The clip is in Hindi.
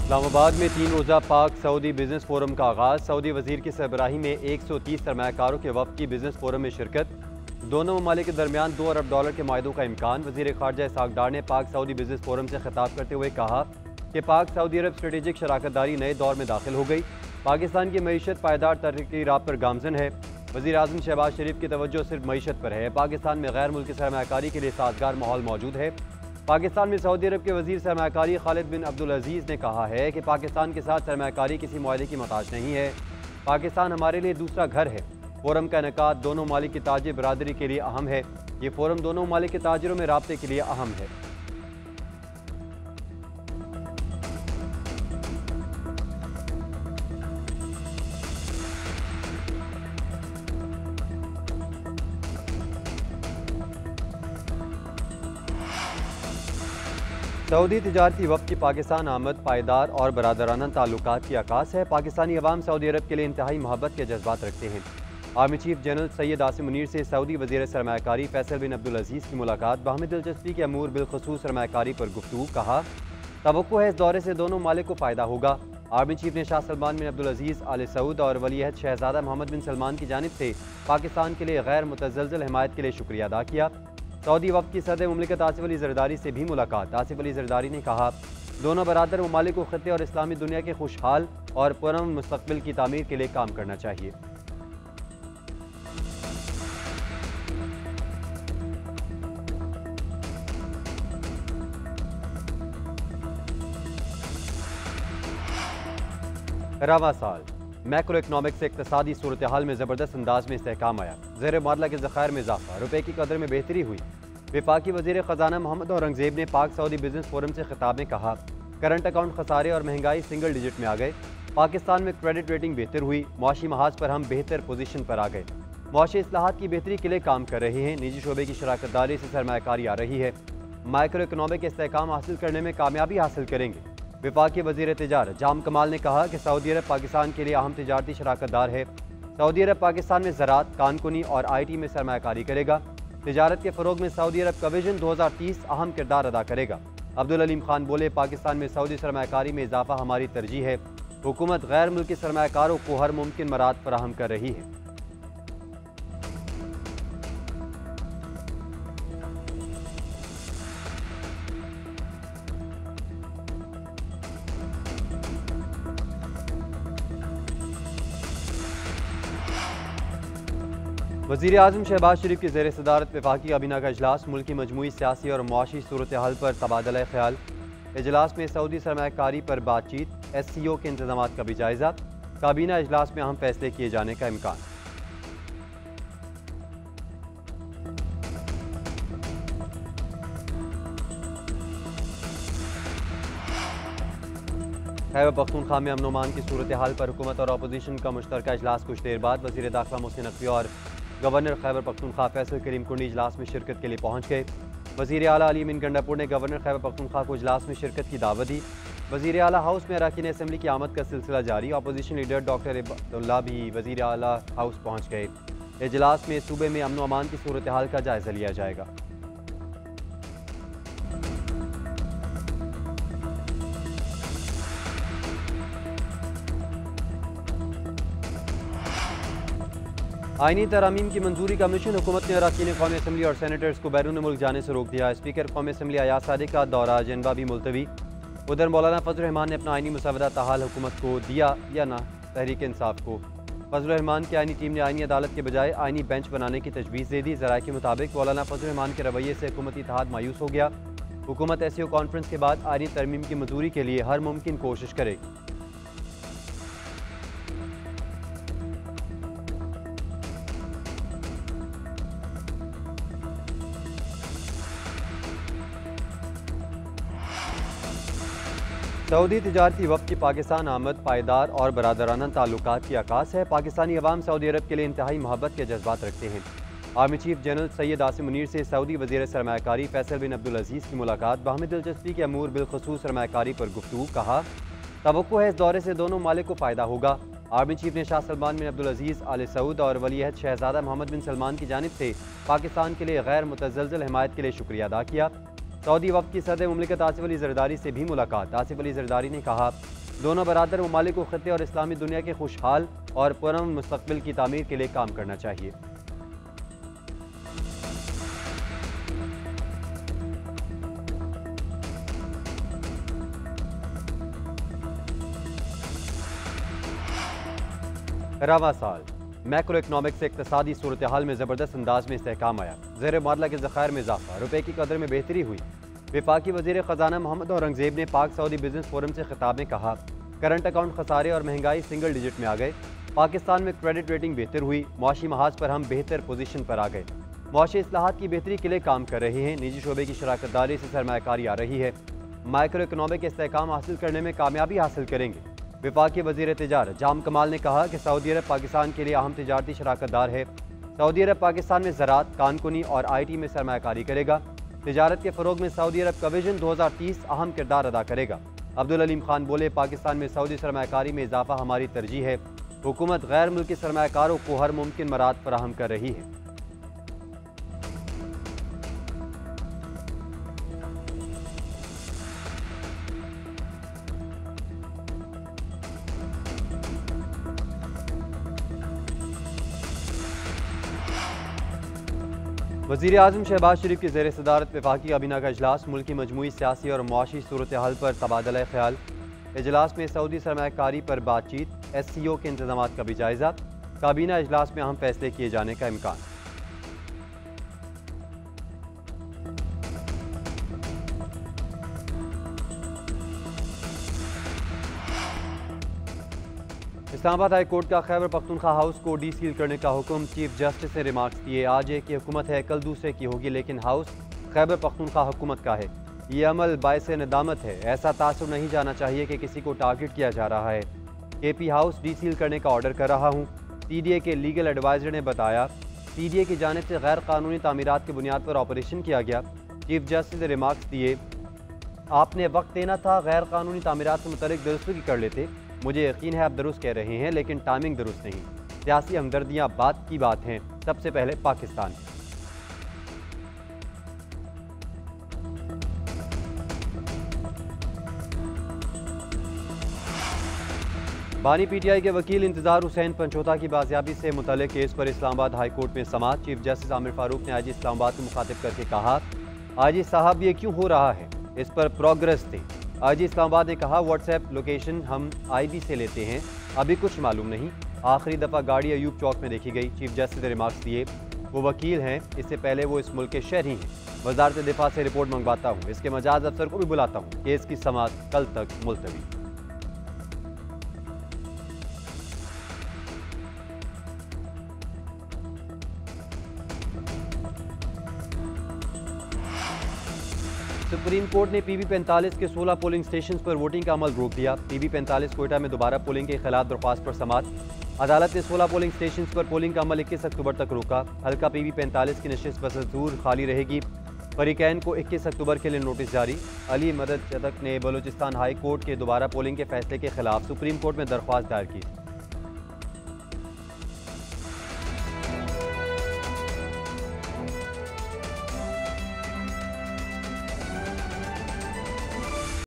इस्लामाबाद में 3 रोज़ा पाक सऊदी बिजनेस फोरम का आगाज़। सऊदी वजीर की सरबराही में 130 सरमाकारों के वफ़द की बिजनेस फोरम में शिरकत। दोनों ममालिक के दरमियान $2 अरब के माहिदों का इम्कान। वज़ीर ख़ारजा इसहाक़ डार ने पाक सऊदी बिजनेस फोरम से खिताब करते हुए कहा कि पाक सऊदी अरब स्ट्रेटेजिक शराकतदारी नए दौर में दाखिल हो गई। पाकिस्तान की मईशत पायदार तरक्की की राह पर गामजन है। वज़ीर आज़म शहबाज शरीफ की तवज्जो सिर्फ मईशत पर है। पाकिस्तान में गैर मुल्की सरमाकारी के लिए साजगार माहौल मौजूद है। पाकिस्तान में सऊदी अरब के वज़ीर सरमाकारी खालिद बिन अब्दुल अजीज़ ने कहा है कि पाकिस्तान के साथ सरमाकारी किसी मुआहदे की मोहताज नहीं है। पाकिस्तान हमारे लिए दूसरा घर है। फोरम का इनेकाद दोनों ममालिक की ताजिर बरादरी के लिए अहम है। ये फोरम दोनों ममालिक के ताजिरों में राब्ते के लिए अहम है। सऊदी तिजारती वफ़द की पाकिस्तान आमद पायदार और बरादराना ताल्लुकात की अक्कास है। पाकिस्तानी अवाम सऊदी अरब के लिए इंतहाई मोहब्बत के जज्बात रखते हैं। Army chief general Syed Asim Munir से सऊदी वज़ीर सरमाकारी फैसल बिन अब्दुल अजीज़ की मुलाकात। बाहमी दिलचस्पी के अमूर बिलखसूस सरमाकारी पर गुफ्तगू। कहा तवक्को है इस दौरे से दोनों मालिक को फ़ायदा होगा। आर्मी चीफ ने शाह सलमान बिन अब्दुल अजीज़ आल सऊद और वलीअहद शहजादा मोहम्मद बिन सलमान की जानिब से पाकिस्तान के लिए गैर मुतज़लज़ल हिमायत के लिए शुक्रिया अदा किया। सऊदी वफ़द की सदर मुमलिकत आसिफ अली ज़रदारी से भी मुलाकात। आसिफ अली ज़रदारी ने कहा दोनों बरादर ममालिक को खत्ते और इस्लामी दुनिया के खुशहाल और पुरअमन मुस्तक़बिल की तामीर के लिए काम करना चाहिए। रवां साल मैक्रो इकनॉमिक से इक़्तिसादी सूरत हाल में ज़बरदस्त अंदाज में इस्तेहकाम आया। ज़ेर मामला के ज़खायर में इजाफा, रुपये की कदर में बेहतरी हुई। वफाकी वज़ीर ख़जाना मोहम्मद औरंगज़ेब ने पाक सऊदी बिजनेस फोरम से खिताब में कहा करंट अकाउंट खसारे और महंगाई सिंगल डिजिट में आ गए। पाकिस्तान में क्रेडिट रेटिंग बेहतर हुई। मुआशी महाज पर हम बेहतर पोजीशन पर आ गए। मुआशी इस्लाहात की बेहतरी के लिए काम कर रहे हैं। निजी शोबे की शराकतदारी से सरमायाकारी आ रही है। माइक्रो इकनॉमिक इस्तेहकाम हासिल करने में कामयाबी हासिल करेंगे। वफाकी वज़ीर तिजारत जाम कमाल ने कहा कि सऊदी अरब पाकिस्तान के लिए अहम तिजारती शराकतदार है। सऊदी अरब पाकिस्तान में ज़राअत, कानकुनी और IT में सरमायाकारी करेगा। तिजारत के फ़रोग में सऊदी अरब का विजन 2030 अहम किरदार अदा करेगा। अब्दुल अलीम खान बोले पाकिस्तान में सऊदी सरमायाकारी में इजाफा हमारी तरजीह है। हुकूमत गैर मुल्की सरमायाकारों को हर मुमकिन मराद फराहम कर रही है। वज़ीर आज़म शहबाज शरीफ की ज़ेर सदारत वफाकी काबीना का इजलास। मुल्की मजमूई सियासी और मुआशी सूरत हाल पर तबादला ख्याल। इजलास में सऊदी सरमायाकारी पर बातचीत। SCO के इंतजाम का भी जायज़ा। काबीना इजलास में अहम फैसले किए जाने का इम्कान। खैबर पख्तूनख्वा में अमन-ओ-अमान की सूरत हाल पर हुकूमत और अपोजिशन का मुश्तरका इजलास कुछ देर बाद। वज़ीर दाखिला मोहसिन नकवी और गवर्नर खैबर पख्तूनख्वा फैसल करीम कुंडी इजलास में शिरकत के लिए पहुंच गए। वज़ीर आला अली अमीन गंडापुर ने गवर्नर खैबर पख्तूनख्वा को इजलास में शिरकत की दावत दी। वज़ीर आला हाउस में अरकान असेंबली की आमद का सिलसिला जारी। अपोजिशन लीडर डॉक्टर इबादुल्लाह भी वज़ीर आला हाउस पहुँच गए। इजलास में सूबे में अमन-ओ-अमान की सूरत हाल का जायज़ा लिया जाएगा। आईनी तरामीम की मंजूरी का मिशन। हुकूमत ने अरकान कौमी असम्बली और सेनेटर्स को बैरून मुल्क जाने से रोक दिया। स्पीकर कौमी असम्बली अयाज सादिक का दौरा जनवा भी मुलतवी। उधर मौलाना फजल रहमान ने अपना आईनी मुसवदा ताहाल हुकूमत को दिया या ना तहरीक इंसाफ को। फजल रहमान की आईनी टीम ने आईनी अदालत के बजाय आईनी बेंच बनाने की तजवीज़ दे दी। ज़राए के मुताबिक मौलाना फजल रहमान के रवैये से हुकूमती इत्तेहाद मायूस हो गया। हुकूमत SCO कॉन्फ्रेंस के बाद आईनी तरमीम की मंजूरी के लिए हर मुमकिन कोशिश करेगी। सऊदी तिजारती वफ़द की पाकिस्तान आमद पायदार और बरादराना ताल्लुकात की अक्कास है। पाकिस्तानी अवाम सऊदी अरब के लिए इंतहाई मोहब्बत के जज्बात रखते हैं। Army chief general Syed Asim Munir से सऊदी वज़ीर सरमायाकारी फैसल बिन अब्दुल अजीज़ की मुलाकात। बाहमी दिलचस्पी के अमूर बिलखसूस सरमायाकारी पर गुफ्तगू। कहा तवक्को है इस दौरे से दोनों मालिक को फ़ायदा होगा। आर्मी चीफ ने शाह सलमान बिन अब्दुल अजीज़ आल सऊद और वलीअहद शहजादा मोहम्मद बिन सलमान की जानिब से पाकिस्तान के लिए गैर मुतज़लज़ल हिमायत के लिए शुक्रिया अदा किया। सऊदी वफ़द की सदर मुमलिकत आसिफ अली जरदारी से भी मुलाकात। आसिफ अली जरदारी ने कहा, दोनों बरादर ममालिक को खत्ते और इस्लामी दुनिया के खुशहाल और पुरअमन मुस्तक़बिल की तामीर के लिए काम करना चाहिए। रवां साल मैक्रो इकनॉमिक से इक़्तिसादी सूरत हाल में ज़बरदस्त अंदाज में इस्तेहकाम आया। ज़ेर मुआदला के ज़ख़ायर में इज़ाफ़ा, रुपये की कदर में बेहतरी हुई। वफाकी वज़ीर ख़ज़ाना मोहम्मद औरंगज़ेब ने पाक सऊदी बिजनेस फोरम से खिताब में कहा, करंट अकाउंट खसारे और महंगाई सिंगल डिजिट में आ गए। पाकिस्तान में क्रेडिट रेटिंग बेहतर हुई। मुआशी महाज पर हम बेहतर पोजीशन पर आ गए। मुआशी इस्लाहात की बेहतरी के लिए काम कर रहे हैं। निजी शोबे की शराकत दारी से सरमायाकारी आ रही है। माइक्रो इकनॉमिक इस्तेहकाम हासिल करने में कामयाबी हासिल करेंगे। वफाकी वज़ीर तिजारत जाम कमाल ने कहा कि सऊदी अरब पाकिस्तान के लिए अहम तिजारती शराकत दार है। सऊदी अरब पाकिस्तान में ज़राअत, कानकुनी और IT में सरमायाकारी करेगा। तिजारत के फ़रोग में सऊदी अरब का विजन 2030 अहम किरदार अदा करेगा। अब्दुल अलीम खान बोले, पाकिस्तान में सऊदी सरमायाकारी में इजाफा हमारी तरजीह है। हुकूमत गैर मुल्की सरमायाकारों को हर मुमकिन मराद फराहम कर रही है। वज़ीर आज़म शहबाज शरीफ की ज़ेर सदारत वफाकी काबीना का इजलास, मुल्की मजमूई सियासी और मुआशी सूरत हाल पर तबादला ख्याल। इजलास में सऊदी सरमायाकारी पर बातचीत, SCO के इंतजाम का भी जायज़ा। काबीना इजलास में अहम फैसले किए जाने का इम्कान। इस्लामाबाद हाई कोर्ट का खैबर पख्तूनख्वा हाउस को डीसील करने का हुक्म। चीफ जस्टिस ने रिमार्क्स दिए, आज एक की हुकूमत है, कल दूसरे की होगी, लेकिन हाउस खैबर पख्तूनख्वा हुकूमत का है। ये अमल बायसे नदामत है। ऐसा तासुर नहीं जाना चाहिए कि किसी को टारगेट किया जा रहा है। KP हाउस डीसील करने का ऑर्डर कर रहा हूँ। TDA के लीगल एडवाइजर ने बताया, TDA की जानिब से गैर कानूनी तामीरात की बुनियाद पर ऑपरेशन किया गया। चीफ जस्टिस ने रिमार्क्स दिए, आपने वक्त देना था, गैर कानूनी तामीरात से मुतल्लिक दुरुस्तगी कर लेते। मुझे यकीन है आप दुरुस्त कह रहे हैं, लेकिन टाइमिंग दुरुस्त नहीं। सियासी हमदर्दियाँ बात की बात हैं, सबसे पहले पाकिस्तान। बानी PTI के वकील इंतजार हुसैन पंचोता की बाजियाबी से मुतल्लिक केस पर इस्लामाबाद हाई कोर्ट में समाअत। चीफ जस्टिस आमिर फारूक ने IG इस्लामाबाद को मुखातिब करके कहा, IG साहब ये क्यों हो रहा है, इस पर प्रोग्रेस थे। IG इस्लामाबाद ने कहा, व्हाट्सएप लोकेशन हम IB से लेते हैं, अभी कुछ मालूम नहीं। आखिरी दफ़ा गाड़ी अयूब चौक में देखी गई। चीफ जस्टिस ने रिमार्क्स दिए, वो वकील हैं, इससे पहले वो इस मुल्क के शहरी हैं। वज़ारत दिफा से रिपोर्ट मंगवाता हूँ, इसके मजाज अफसर को भी बुलाता हूँ। केस की समाअत कल तक मुलतवी। सुप्रीम कोर्ट ने PB45 के 16 पोलिंग स्टेशन पर वोटिंग का अमल रोक दिया। PB45 कोयटा में दोबारा पोलिंग के खिलाफ दरख्वास्त पर समाअत। अदालत ने 16 पोलिंग स्टेशन पर पोलिंग का अमल 21 अक्टूबर तक रोका। हल्का PB45 की नशिस्त बदस्तूर खाली रहेगी। फरीकैन को 21 अक्टूबर के लिए नोटिस जारी। अली मदद चतक ने बलूचिस्तान हाई कोर्ट के दोबारा पोलिंग के फैसले के खिलाफ सुप्रीम कोर्ट में दरख्वास्त दायर की।